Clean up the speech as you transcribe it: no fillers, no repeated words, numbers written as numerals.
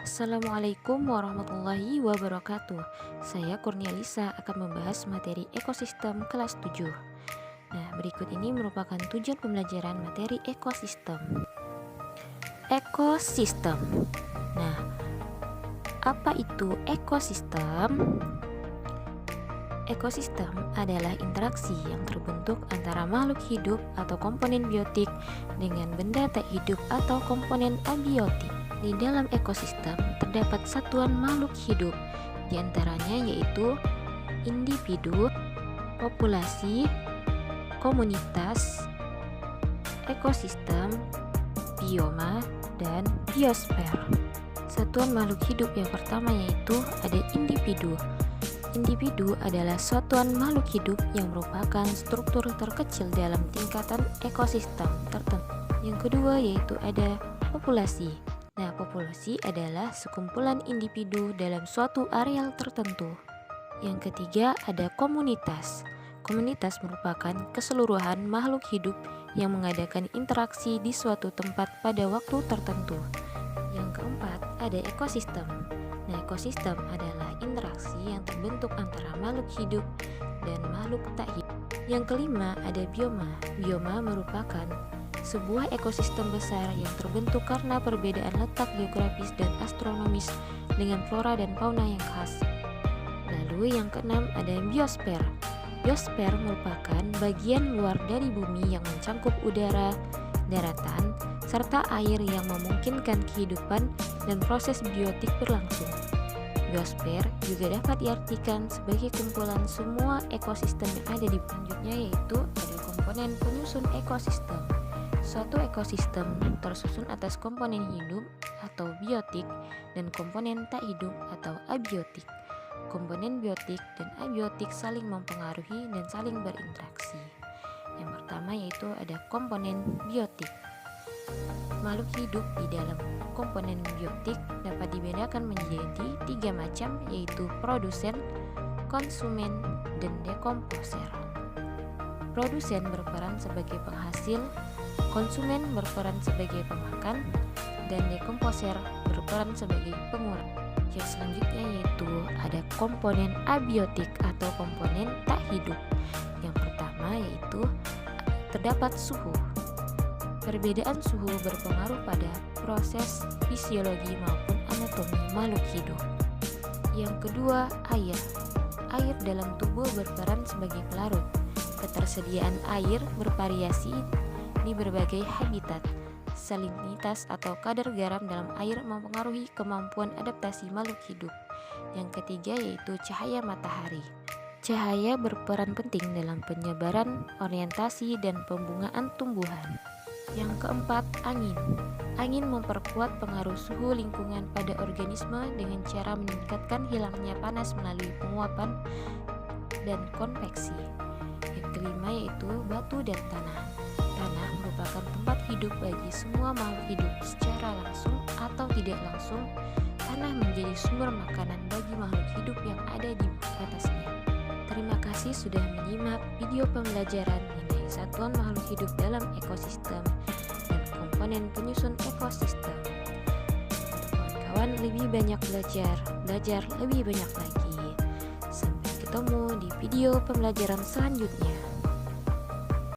Assalamualaikum warahmatullahi wabarakatuh. Saya Kurnialisa akan membahas materi ekosistem kelas 7. Nah, berikut ini merupakan tujuan pembelajaran materi ekosistem. Ekosistem. Nah, apa itu ekosistem? Ekosistem adalah interaksi yang terbentuk antara makhluk hidup atau komponen biotik dengan benda tak hidup atau komponen abiotik. Di dalam ekosistem terdapat satuan makhluk hidup, diantaranya yaitu individu, populasi, komunitas, ekosistem, bioma, dan biosfer. Satuan makhluk hidup yang pertama yaitu ada individu. Individu adalah satuan makhluk hidup yang merupakan struktur terkecil dalam tingkatan ekosistem tertentu. Yang kedua yaitu ada populasi. Nah, populasi adalah sekumpulan individu dalam suatu areal tertentu. Yang ketiga ada komunitas. Komunitas merupakan keseluruhan makhluk hidup yang mengadakan interaksi di suatu tempat pada waktu tertentu. Yang keempat ada ekosistem. Nah, ekosistem adalah interaksi yang terbentuk antara makhluk hidup dan makhluk tak hidup. Yang kelima ada bioma. Bioma merupakan sebuah ekosistem besar yang terbentuk karena perbedaan letak geografis dan astronomis dengan flora dan fauna yang khas. Lalu yang keenam ada biosfer. Biosfer merupakan bagian luar dari bumi yang mencangkup udara, daratan, serta air yang memungkinkan kehidupan dan proses biotik berlangsung. Biosfer juga dapat diartikan sebagai kumpulan semua ekosistem yang ada di selanjutnya yaitu ada komponen penyusun ekosistem. Suatu ekosistem tersusun atas komponen hidup atau biotik dan komponen tak hidup atau abiotik. Komponen biotik dan abiotik saling mempengaruhi dan saling berinteraksi. Yang pertama yaitu ada komponen biotik. Makhluk hidup di dalam komponen biotik dapat dibedakan menjadi 3 macam yaitu produsen, konsumen, dan dekomposer. Produsen berperan sebagai penghasil, konsumen berperan sebagai pemakan, dan dekomposer berperan sebagai pengurang. Yang selanjutnya yaitu ada komponen abiotik atau komponen tak hidup. Yang pertama yaitu terdapat suhu. Perbedaan suhu berpengaruh pada proses fisiologi maupun anatomi makhluk hidup. Yang kedua, air. Air dalam tubuh berperan sebagai pelarut. Ketersediaan air bervariasi di berbagai habitat. Salinitas atau kadar garam dalam air mempengaruhi kemampuan adaptasi makhluk hidup. Yang ketiga yaitu cahaya matahari. Cahaya berperan penting dalam penyebaran, orientasi, dan pembungaan tumbuhan. Yang keempat, angin. Angin memperkuat pengaruh suhu lingkungan pada organisme dengan cara meningkatkan hilangnya panas melalui penguapan dan konveksi. Yang kelima yaitu batu dan tanah. Tanah merupakan tempat hidup bagi semua makhluk hidup secara langsung atau tidak langsung. Tanah menjadi sumber makanan bagi makhluk hidup yang ada di atasnya. Terima kasih sudah menyimak video pembelajaran mengenai satuan makhluk hidup dalam ekosistem dan komponen penyusun ekosistem. Untuk kawan-kawan lebih banyak belajar lebih banyak lagi. Sampai ketemu di video pembelajaran selanjutnya.